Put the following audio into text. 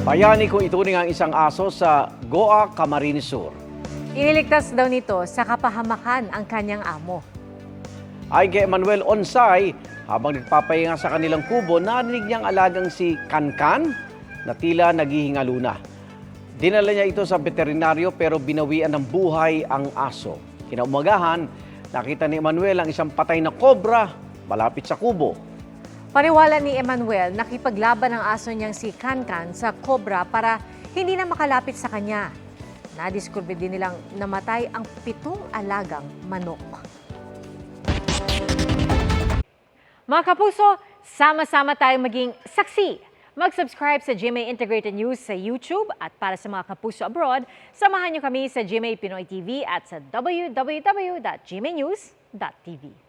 Bayani kung ituring ang isang aso sa Goa, Camarines Sur. Iniligtas daw nito sa kapahamakan ang kanyang amo. Ay kay Emmanuel Onsay, habang nagpapahinga sa kanilang kubo, narinig niyang alagang si Kankan na tila naghihingalo na. Dinala niya ito sa veterinaryo pero binawian ng buhay ang aso. Kinaumagahan, nakita ni Emmanuel ang isang patay na kobra malapit sa kubo. Paniwala ni Emmanuel, nakipaglaban ang aso niyang si Kankan sa kobra para hindi na makalapit sa kanya. Nadiskubre din nilang namatay ang 7 alagang manok. Mga kapuso, sama-sama tayong maging saksi. Mag-subscribe sa GMA Integrated News sa YouTube at para sa mga kapuso abroad, samahan niyo kami sa GMA Pinoy TV at sa www.gmanews.tv.